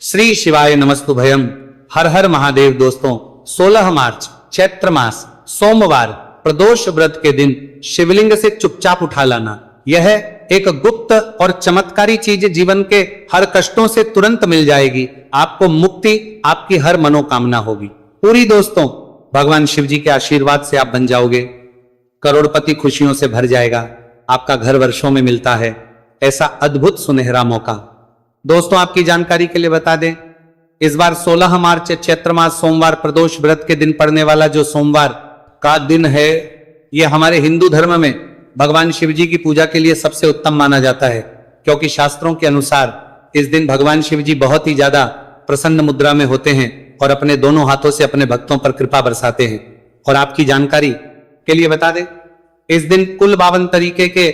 श्री शिवाय नमस्तुभयम। हर हर महादेव। दोस्तों 16 मार्च चैत्र मास सोमवार प्रदोष व्रत के दिन शिवलिंग से चुपचाप उठा लाना, यह एक गुप्त और चमत्कारी चीज जीवन के हर कष्टों से तुरंत मिल जाएगी। आपको मुक्ति, आपकी हर मनोकामना होगी पूरी। दोस्तों भगवान शिव जी के आशीर्वाद से आप बन जाओगे, करोड़पति खुशियों से भर जाएगा। आपका घर वर्षों में मिलता है ऐसा अद्भुत सुनहरा मौका। दोस्तों आपकी जानकारी के लिए बता दें, इस बार 16 मार्च चैत्र मास सोमवार प्रदोष व्रत के दिन पड़ने वाला जो सोमवार का दिन है, यह हमारे हिंदू धर्म में भगवान शिव जी की पूजा के लिए सबसे उत्तम माना जाता है, क्योंकि शास्त्रों के अनुसार इस दिन भगवान शिव जी बहुत ही ज्यादा प्रसन्न मुद्रा में होते हैं और अपने दोनों हाथों से अपने भक्तों पर कृपा बरसाते हैं। और आपकी जानकारी के लिए बता दें, इस दिन कुल 52 तरीके के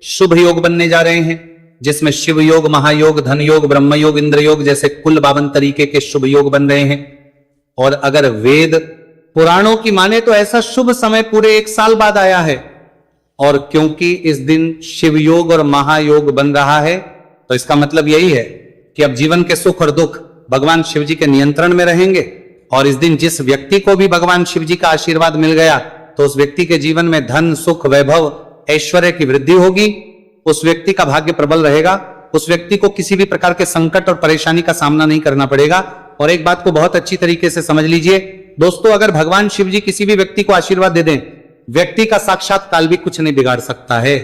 शुभ योग बनने जा रहे हैं, जिसमें शिव योग, महायोग, धन योग, ब्रह्म योग, इंद्र योग जैसे कुल 52 तरीके के शुभ योग बन रहे हैं। और अगर वेद पुराणों की माने तो ऐसा शुभ समय पूरे 1 साल बाद आया है। और क्योंकि इस दिन शिव योग और महायोग बन रहा है, तो इसका मतलब यही है कि अब जीवन के सुख और दुख भगवान शिव जी के नियंत्रण में रहेंगे। और इस दिन जिस व्यक्ति को भी भगवान शिव जी का आशीर्वाद मिल गया, तो उस व्यक्ति के जीवन में धन, सुख, वैभव, ऐश्वर्य की वृद्धि होगी। उस व्यक्ति का भाग्य प्रबल रहेगा। उस व्यक्ति को किसी भी प्रकार के संकट और परेशानी का सामना नहीं करना पड़ेगा। और एक बात को बहुत अच्छी तरीके से समझ लीजिए दोस्तों, अगर भगवान शिव जी किसी भी व्यक्ति को आशीर्वाद दे दें, व्यक्ति का साक्षात काल भी कुछ नहीं बिगाड़ सकता है।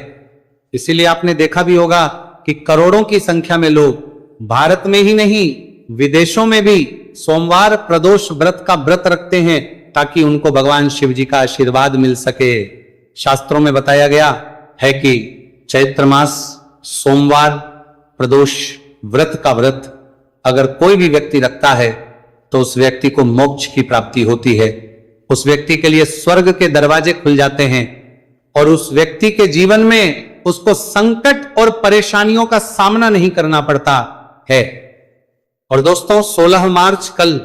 इसीलिए आपने देखा भी होगा कि करोड़ों की संख्या में लोग भारत में ही नहीं विदेशों में भी सोमवार प्रदोष व्रत का व्रत रखते हैं, ताकि उनको भगवान शिव जी का आशीर्वाद मिल सके। शास्त्रों में बताया गया है कि चैत्र मास सोमवार प्रदोष व्रत का व्रत अगर कोई भी व्यक्ति रखता है, तो उस व्यक्ति को मोक्ष की प्राप्ति होती है। उस व्यक्ति के लिए स्वर्ग के दरवाजे खुल जाते हैं और उस व्यक्ति के जीवन में उसको संकट और परेशानियों का सामना नहीं करना पड़ता है। और दोस्तों 16 मार्च कल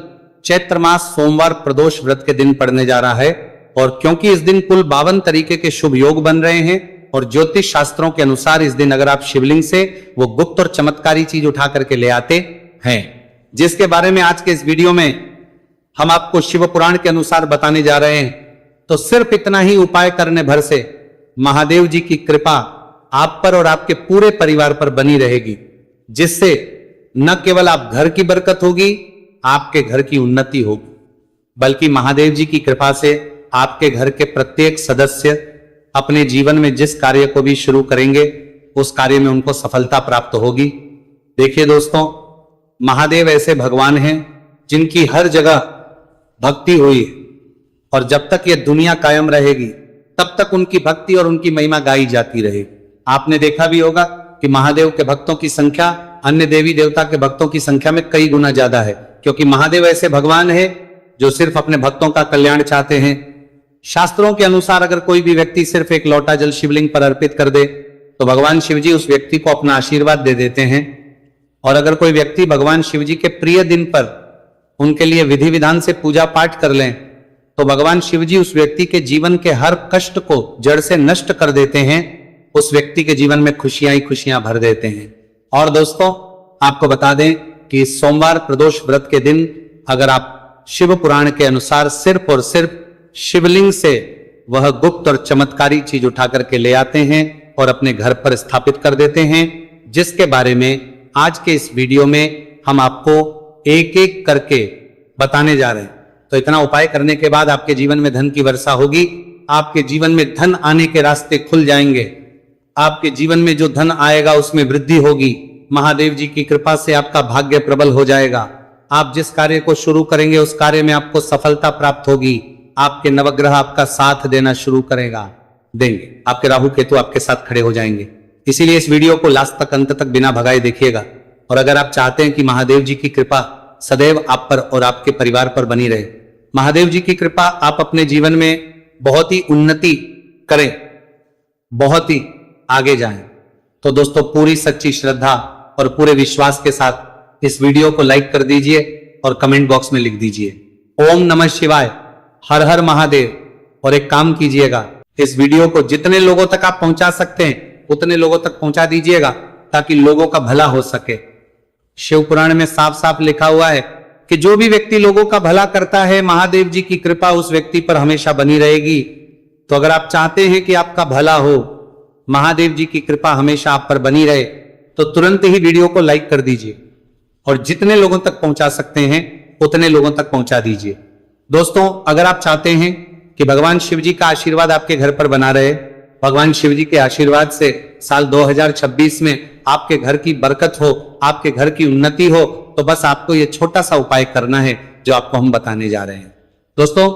चैत्र मास सोमवार प्रदोष व्रत के दिन पड़ने जा रहा है। और क्योंकि इस दिन कुल 52 तरीके के शुभ योग बन रहे हैं, और ज्योतिष शास्त्रों के अनुसार इस दिन अगर आप शिवलिंग से वो गुप्त और चमत्कारी चीज उठा करके ले आते हैं, जिसके बारे में आज के इस वीडियो में हम आपको शिव पुराण के अनुसार बताने जा रहे हैं, तो सिर्फ इतना ही उपाय करने भर से महादेव जी की कृपा आप पर और आपके पूरे परिवार पर बनी रहेगी, जिससे न केवल आप घर की बरकत होगी, आपके घर की उन्नति होगी, बल्कि महादेव जी की कृपा से आपके घर के प्रत्येक सदस्य अपने जीवन में जिस कार्य को भी शुरू करेंगे, उस कार्य में उनको सफलता प्राप्त होगी। देखिए दोस्तों, महादेव ऐसे भगवान हैं जिनकी हर जगह भक्ति हुई है, और जब तक ये दुनिया कायम रहेगी तब तक उनकी भक्ति और उनकी महिमा गाई जाती रहेगी। आपने देखा भी होगा कि महादेव के भक्तों की संख्या अन्य देवी देवता के भक्तों की संख्या में कई गुना ज्यादा है, क्योंकि महादेव ऐसे भगवान है जो सिर्फ अपने भक्तों का कल्याण चाहते हैं। शास्त्रों के अनुसार अगर कोई भी व्यक्ति सिर्फ एक लोटा जल शिवलिंग पर अर्पित कर दे, तो भगवान शिव जी उस व्यक्ति को अपना आशीर्वाद दे देते हैं। और अगर कोई व्यक्ति भगवान शिव जी के प्रिय दिन पर उनके लिए विधि विधान से पूजा पाठ कर लें, तो भगवान शिव जी उस व्यक्ति के जीवन के हर कष्ट को जड़ से नष्ट कर देते हैं। उस व्यक्ति के जीवन में खुशियां ही खुशियां भर देते हैं। और दोस्तों आपको बता दें कि सोमवार प्रदोष व्रत के दिन अगर आप शिव पुराण के अनुसार सिर्फ और सिर्फ शिवलिंग से वह गुप्त और चमत्कारी चीज उठा करके ले आते हैं और अपने घर पर स्थापित कर देते हैं, जिसके बारे में आज के इस वीडियो में हम आपको एक एक करके बताने जा रहे हैं। तो इतना उपाय करने के बाद आपके जीवन में धन की वर्षा होगी, आपके जीवन में धन आने के रास्ते खुल जाएंगे, आपके जीवन में जो धन आएगा उसमें वृद्धि होगी। महादेव जी की कृपा से आपका भाग्य प्रबल हो जाएगा। आप जिस कार्य को शुरू करेंगे उस कार्य में आपको सफलता प्राप्त होगी। आपके नवग्रह आपका साथ देना शुरू देंगे। आपके राहु केतु आपके साथ खड़े हो जाएंगे। इसीलिए इस वीडियो को लास्ट तक, अंत तक बिना भगाए देखिएगा। और अगर आप चाहते हैं कि महादेव जी की कृपा सदैव आप पर और आपके परिवार पर बनी रहे, महादेव जी की कृपा आप अपने जीवन में बहुत ही उन्नति करें, बहुत ही आगे जाएं, तो दोस्तों पूरी सच्ची श्रद्धा और पूरे विश्वास के साथ इस वीडियो को लाइक कर दीजिए और कमेंट बॉक्स में लिख दीजिए ओम नमः शिवाय, हर हर महादेव। और एक काम कीजिएगा, इस वीडियो को जितने लोगों तक आप पहुंचा सकते हैं उतने लोगों तक पहुंचा दीजिएगा, ताकि लोगों का भला हो सके। शिव पुराण में साफ साफ लिखा हुआ है कि जो भी व्यक्ति लोगों का भला करता है, महादेव जी की कृपा उस व्यक्ति पर हमेशा बनी रहेगी। तो अगर आप चाहते हैं कि आपका भला हो, महादेव जी की कृपा हमेशा आप पर बनी रहे, तो तुरंत ही वीडियो को लाइक कर दीजिए और जितने लोगों तक पहुंचा सकते हैं उतने लोगों तक पहुंचा दीजिए। दोस्तों, अगर आप चाहते हैं कि भगवान शिव जी का आशीर्वाद आपके घर पर बना रहे, भगवान शिव जी के आशीर्वाद से साल 2026 में आपके घर की बरकत हो, आपके घर की उन्नति हो, तो बस आपको यह छोटा सा उपाय करना है जो आपको हम बताने जा रहे हैं। दोस्तों,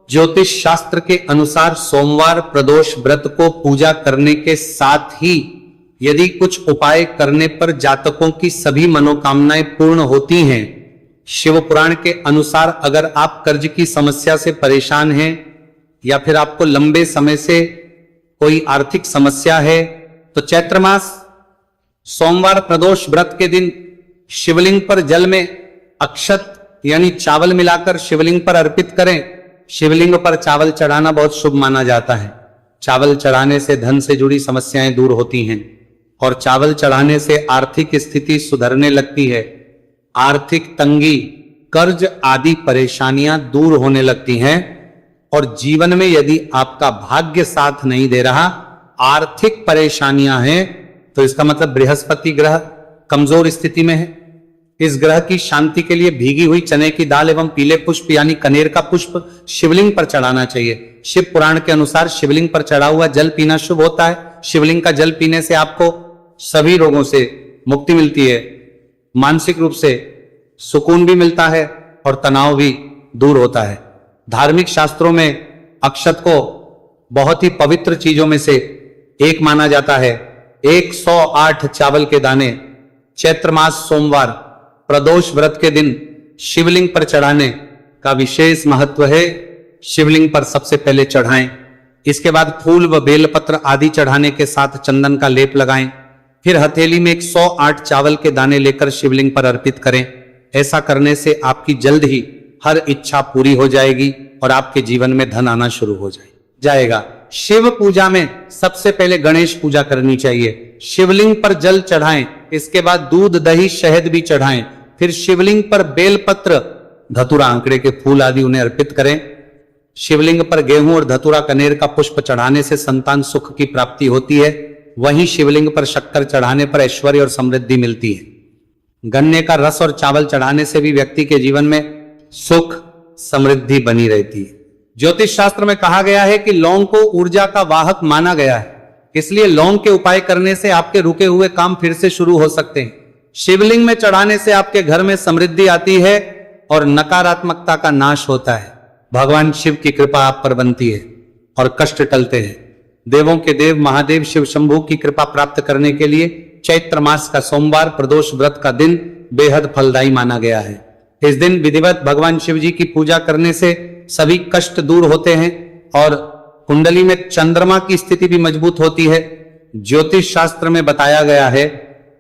ज्योतिष शास्त्र के अनुसार सोमवार प्रदोष व्रत को पूजा करने के साथ ही यदि कुछ उपाय करने पर जातकों की सभी मनोकामनाएं पूर्ण होती हैं। शिव पुराण के अनुसार अगर आप कर्ज की समस्या से परेशान हैं या फिर आपको लंबे समय से कोई आर्थिक समस्या है, तो चैत्र मास सोमवार प्रदोष व्रत के दिन शिवलिंग पर जल में अक्षत यानी चावल मिलाकर शिवलिंग पर अर्पित करें। शिवलिंग पर चावल चढ़ाना बहुत शुभ माना जाता है। चावल चढ़ाने से धन से जुड़ी समस्याएं दूर होती हैं और चावल चढ़ाने से आर्थिक स्थिति सुधरने लगती है। आर्थिक तंगी, कर्ज आदि परेशानियां दूर होने लगती हैं और जीवन में यदि आपका भाग्य साथ नहीं दे रहा, आर्थिक परेशानियां हैं, तो इसका मतलब बृहस्पति ग्रह कमजोर स्थिति में है। इस ग्रह की शांति के लिए भीगी हुई चने की दाल एवं पीले पुष्प यानी कनेर का पुष्प शिवलिंग पर चढ़ाना चाहिए। शिव पुराण के अनुसार शिवलिंग पर चढ़ा हुआ जल पीना शुभ होता है। शिवलिंग का जल पीने से आपको सभी रोगों से मुक्ति मिलती है, मानसिक रूप से सुकून भी मिलता है और तनाव भी दूर होता है। धार्मिक शास्त्रों में अक्षत को बहुत ही पवित्र चीजों में से एक माना जाता है। 108 चावल के दाने चैत्र मास सोमवार प्रदोष व्रत के दिन शिवलिंग पर चढ़ाने का विशेष महत्व है। शिवलिंग पर सबसे पहले चढ़ाएं, इसके बाद फूल व बेलपत्र आदि चढ़ाने के साथ चंदन का लेप लगाएं, फिर हथेली में 108 चावल के दाने लेकर शिवलिंग पर अर्पित करें। ऐसा करने से आपकी जल्द ही हर इच्छा पूरी हो जाएगी और आपके जीवन में धन आना शुरू हो जाएगा। शिव पूजा में सबसे पहले गणेश पूजा करनी चाहिए। शिवलिंग पर जल चढ़ाएं, इसके बाद दूध दही शहद भी चढ़ाएं, फिर शिवलिंग पर बेलपत्र धतूरा आंकड़े के फूल आदि उन्हें अर्पित करें। शिवलिंग पर गेहूं और धतूरा कनेर का पुष्प चढ़ाने से संतान सुख की प्राप्ति होती है। वहीं शिवलिंग पर शक्कर चढ़ाने पर ऐश्वर्य और समृद्धि मिलती है। गन्ने का रस और चावल चढ़ाने से भी व्यक्ति के जीवन में सुख समृद्धि बनी रहती है। ज्योतिष शास्त्र में कहा गया है कि लौंग को ऊर्जा का वाहक माना गया है, इसलिए लौंग के उपाय करने से आपके रुके हुए काम फिर से शुरू हो सकते हैं। शिवलिंग में चढ़ाने से आपके घर में समृद्धि आती है और नकारात्मकता का नाश होता है। भगवान शिव की कृपा आप पर बनती है और कष्ट टलते हैं। देवों के देव महादेव शिव शंभू की कृपा प्राप्त करने के लिए चैत्र मास का सोमवार प्रदोष व्रत का दिन बेहद फलदायी माना गया है। इस दिन विधिवत भगवान शिव जी की पूजा करने से सभी कष्ट दूर होते हैं और कुंडली में चंद्रमा की स्थिति भी मजबूत होती है। ज्योतिष शास्त्र में बताया गया है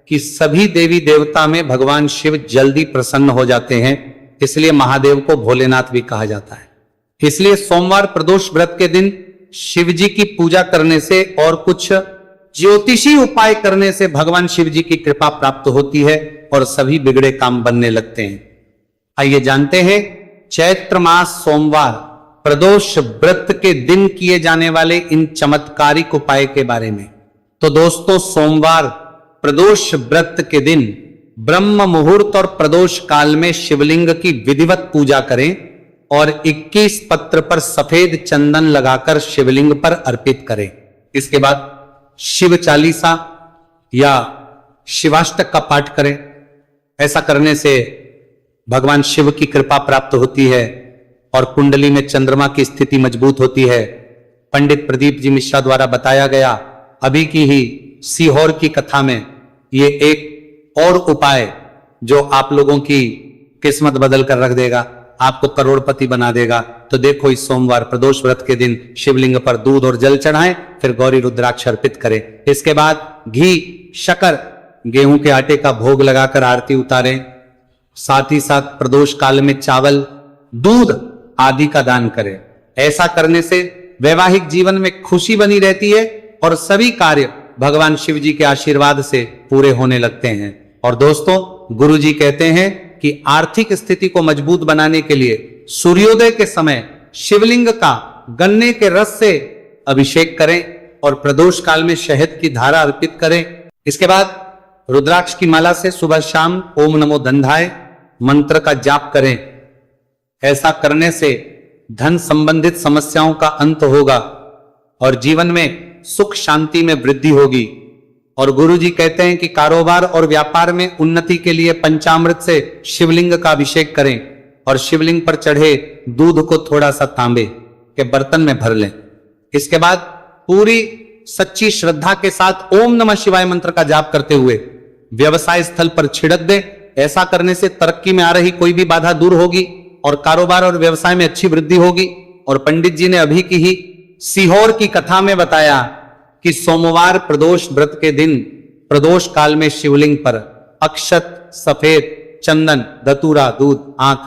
कि सभी देवी देवता में भगवान शिव जल्दी प्रसन्न हो जाते हैं, इसलिए महादेव को भोलेनाथ भी कहा जाता है। इसलिए सोमवार प्रदोष व्रत के दिन शिव जी की पूजा करने से और कुछ ज्योतिषी उपाय करने से भगवान शिव जी की कृपा प्राप्त होती है और सभी बिगड़े काम बनने लगते हैं। आइए जानते हैं चैत्र मास सोमवार प्रदोष व्रत के दिन किए जाने वाले इन चमत्कारिक उपाय के बारे में। तो दोस्तों, सोमवार प्रदोष व्रत के दिन ब्रह्म मुहूर्त और प्रदोष काल में शिवलिंग की विधिवत पूजा करें और 21 पत्र पर सफेद चंदन लगाकर शिवलिंग पर अर्पित करें। इसके बाद शिव चालीसा या शिवाष्टक का पाठ करें। ऐसा करने से भगवान शिव की कृपा प्राप्त होती है और कुंडली में चंद्रमा की स्थिति मजबूत होती है। पंडित प्रदीप जी मिश्रा द्वारा बताया गया अभी की ही सीहोर की कथा में ये एक और उपाय जो आप लोगों की किस्मत बदल कर रख देगा, आपको करोड़पति बना देगा। तो देखो, इस सोमवार प्रदोष व्रत के दिन शिवलिंग पर दूध और जल चढ़ाएं, फिर गौरी रुद्राक्ष अर्पित करें। इसके बाद घी, शक्कर, गेहूं के आटे का भोग लगाकर आरती उतारें। साथ ही साथ प्रदोष काल में चावल, दूध आदि का दान करें। ऐसा करने से वैवाहिक जीवन में खुशी बनी रहती है और सभी कार्य भगवान शिव जी के आशीर्वाद से पूरे होने लगते हैं। और दोस्तों, गुरुजी कहते हैं कि आर्थिक स्थिति को मजबूत बनाने के लिए सूर्योदय के समय शिवलिंग का गन्ने के रस से अभिषेक करें और प्रदोष काल में शहद की धारा अर्पित करें। इसके बाद रुद्राक्ष की माला से सुबह शाम ओम नमो धनधाय मंत्र का जाप करें। ऐसा करने से धन संबंधित समस्याओं का अंत होगा और जीवन में सुख शांति में वृद्धि होगी। और गुरुजी कहते हैं कि कारोबार और व्यापार में उन्नति के लिए पंचामृत से शिवलिंग का अभिषेक करें और शिवलिंग पर चढ़े दूध को थोड़ा सा तांबे के बर्तन में भर लें। इसके बाद पूरी सच्ची श्रद्धा के साथ ओम नमः शिवाय मंत्र का जाप करते हुए व्यवसाय स्थल पर छिड़क दे। ऐसा करने से तरक्की में आ रही कोई भी बाधा दूर होगी और कारोबार और व्यवसाय में अच्छी वृद्धि होगी। और पंडित जी ने अभी की ही सीहोर की कथा में बताया कि सोमवार प्रदोष व्रत के दिन प्रदोष काल में शिवलिंग पर अक्षत, सफेद चंदन, धतूरा, दूध, आंख,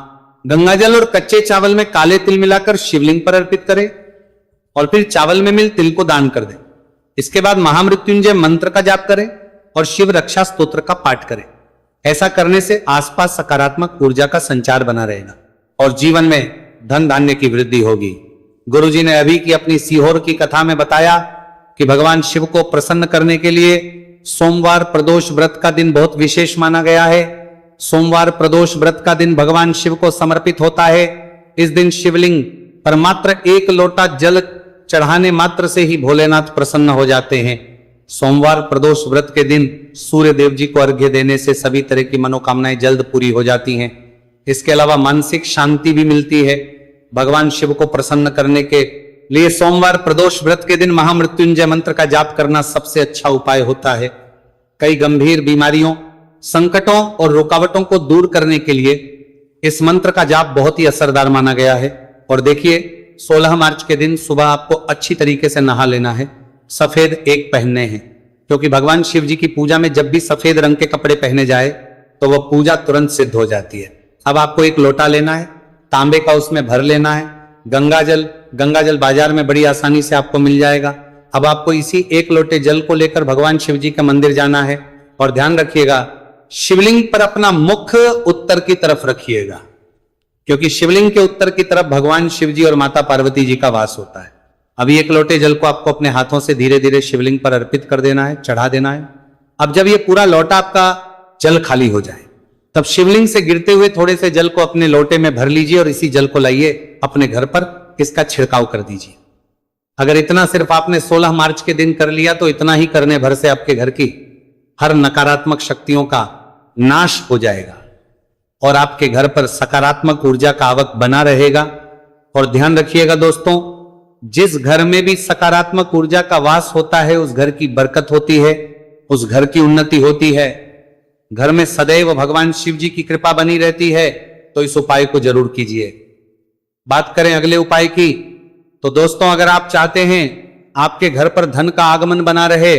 गंगाजल और कच्चे चावल में काले तिल मिलाकर शिवलिंग पर अर्पित करें और फिर चावल में मिल तिल को दान कर दें। इसके बाद महामृत्युंजय मंत्र का जाप करें और शिव रक्षा स्तोत्र का पाठ करें। ऐसा करने से आसपास सकारात्मक ऊर्जा का संचार बना रहेगा और जीवन में धन धान्य की वृद्धि होगी। गुरुजी ने अभी की अपनी सीहोर की कथा में बताया कि भगवान शिव को प्रसन्न करने के लिए सोमवार प्रदोष व्रत का दिन बहुत विशेष माना गया है। सोमवार प्रदोष व्रत का दिन भगवान शिव को समर्पित होता है। इस दिन शिवलिंग पर मात्र 1 लोटा जल चढ़ाने मात्र से ही भोलेनाथ प्रसन्न हो जाते हैं। सोमवार प्रदोष व्रत के दिन सूर्य देव जी को अर्घ्य देने से सभी तरह की मनोकामनाएं जल्द पूरी हो जाती हैं। इसके अलावा मानसिक शांति भी मिलती है। भगवान शिव को प्रसन्न करने के लिए सोमवार प्रदोष व्रत के दिन महामृत्युंजय मंत्र का जाप करना सबसे अच्छा उपाय होता है। कई गंभीर बीमारियों, संकटों और रुकावटों को दूर करने के लिए इस मंत्र का जाप बहुत ही असरदार माना गया है। और देखिए 16 मार्च के दिन सुबह आपको अच्छी तरीके से नहा लेना है, सफेद एक पहनने हैं, क्योंकि भगवान शिव जी की पूजा में जब भी सफेद रंग के कपड़े पहने जाए तो वह पूजा तुरंत सिद्ध हो जाती है। अब आपको एक लोटा लेना है, तांबे का उसमें भर लेना है। गंगाजल बाजार में बड़ी आसानी से आपको मिल जाएगा। अब आपको इसी 1 लोटे जल को लेकर भगवान शिव जी के मंदिर जाना है और ध्यान रखिएगा शिवलिंग पर अपना मुख उत्तर की तरफ रखिएगा, क्योंकि शिवलिंग के उत्तर की तरफ भगवान शिव जी और माता पार्वती जी का वास होता है। अभी 1 लोटे जल को आपको अपने हाथों से धीरे धीरे शिवलिंग पर अर्पित कर देना है, चढ़ा देना है। अब जब ये पूरा लोटा आपका जल खाली हो जाए तब शिवलिंग से गिरते हुए थोड़े से जल को अपने लोटे में भर लीजिए और इसी जल को लाइए अपने घर पर, इसका छिड़काव कर दीजिए। अगर इतना सिर्फ आपने 16 मार्च के दिन कर लिया तो इतना ही करने भर से आपके घर की हर नकारात्मक शक्तियों का नाश हो जाएगा और आपके घर पर सकारात्मक ऊर्जा का आवक बना रहेगा। और ध्यान रखिएगा दोस्तों, जिस घर में भी सकारात्मक ऊर्जा का वास होता है उस घर की बरकत होती है, उस घर की उन्नति होती है। घर में सदैव भगवान शिव जी की कृपा बनी रहती है। तो इस उपाय को जरूर कीजिए। बात करें अगले उपाय की तो दोस्तों, अगर आप चाहते हैं आपके घर पर धन का आगमन बना रहे,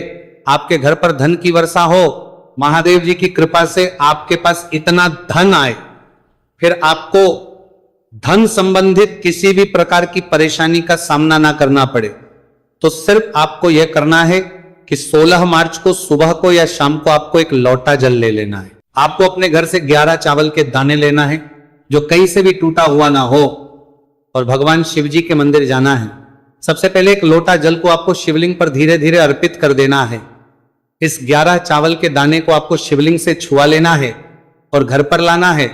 आपके घर पर धन की वर्षा हो, महादेव जी की कृपा से आपके पास इतना धन आए, फिर आपको धन संबंधित किसी भी प्रकार की परेशानी का सामना ना करना पड़े, तो सिर्फ आपको यह करना है कि 16 मार्च को सुबह को या शाम को आपको 1 लोटा जल ले लेना है। आपको अपने घर से 11 चावल के दाने लेना है जो कहीं से भी टूटा हुआ ना हो और भगवान शिव जी के मंदिर जाना है। सबसे पहले 1 लोटा जल को आपको शिवलिंग पर धीरे धीरे अर्पित कर देना है। इस 11 चावल के दाने को आपको शिवलिंग से छुआ लेना है और घर पर लाना है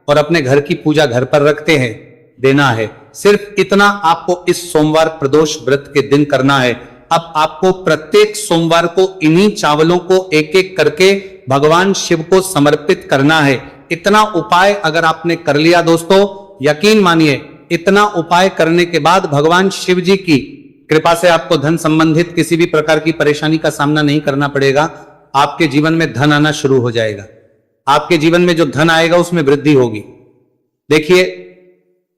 और अपने घर की पूजा घर पर रखते हैं देना है। सिर्फ इतना आपको इस सोमवार प्रदोष व्रत के दिन करना है। अब आपको प्रत्येक सोमवार को इन्हीं चावलों को एक एक करके भगवान शिव को समर्पित करना है। इतना उपाय अगर आपने कर लिया दोस्तों, यकीन मानिए इतना उपाय करने के बाद भगवान शिव जी की कृपा से आपको धन संबंधित किसी भी प्रकार की परेशानी का सामना नहीं करना पड़ेगा। आपके जीवन में धन आना शुरू हो जाएगा। आपके जीवन में जो धन आएगा उसमें वृद्धि होगी। देखिए,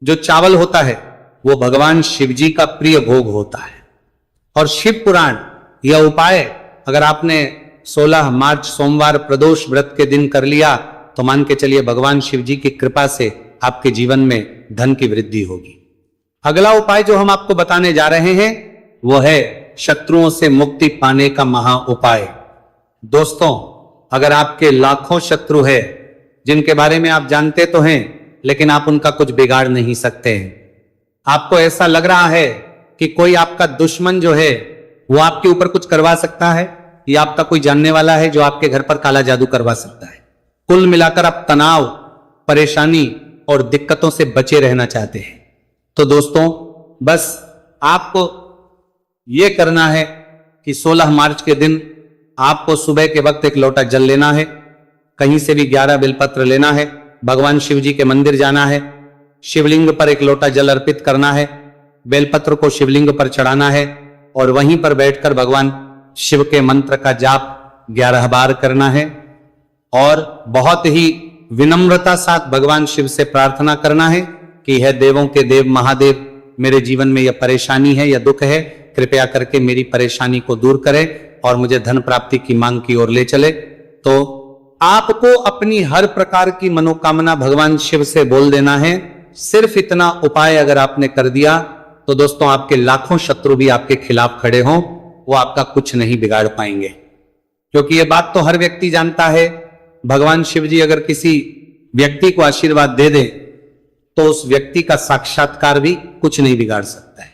जो चावल होता है वो भगवान शिव जी का प्रिय भोग होता है और शिव पुराण यह उपाय अगर आपने 16 मार्च सोमवार प्रदोष व्रत के दिन कर लिया तो मान के चलिए भगवान शिव जी की कृपा से आपके जीवन में धन की वृद्धि होगी। अगला उपाय जो हम आपको बताने जा रहे हैं वो है शत्रुओं से मुक्ति पाने का महा उपाय। दोस्तों, अगर आपके लाखों शत्रु है जिनके बारे में आप जानते तो हैं, लेकिन आप उनका कुछ बिगाड़ नहीं सकते हैं। आपको ऐसा लग रहा है कि कोई आपका दुश्मन जो है वो आपके ऊपर कुछ करवा सकता है, या आपका कोई जानने वाला है जो आपके घर पर काला जादू करवा सकता है। कुल मिलाकर आप तनाव, परेशानी और दिक्कतों से बचे रहना चाहते हैं। तो दोस्तों, बस आपको यह करना है कि 16 मार्च के दिन आपको सुबह के वक्त एक लोटा जल लेना है, कहीं से भी 11 बेलपत्र लेना है, भगवान शिव जी के मंदिर जाना है, शिवलिंग पर एक लोटा जल अर्पित करना है, बेलपत्र को शिवलिंग पर चढ़ाना है और वहीं पर बैठकर भगवान शिव के मंत्र का जाप 11 बार करना है और बहुत ही विनम्रता साथ भगवान शिव से प्रार्थना करना है कि है देवों के देव महादेव, मेरे जीवन में यह परेशानी है, यह दुख है, कृपया करके मेरी परेशानी को दूर करें और मुझे धन प्राप्ति की मांग की ओर ले चले। तो आपको अपनी हर प्रकार की मनोकामना भगवान शिव से बोल देना है। सिर्फ इतना उपाय अगर आपने कर दिया तो दोस्तों, आपके लाखों शत्रु भी आपके खिलाफ खड़े हों, वो आपका कुछ नहीं बिगाड़ पाएंगे, क्योंकि ये बात तो हर व्यक्ति जानता है। भगवान शिव जी अगर किसी व्यक्ति को आशीर्वाद दे दे तो उस व्यक्ति का साक्षात्कार भी कुछ नहीं बिगाड़ सकता है।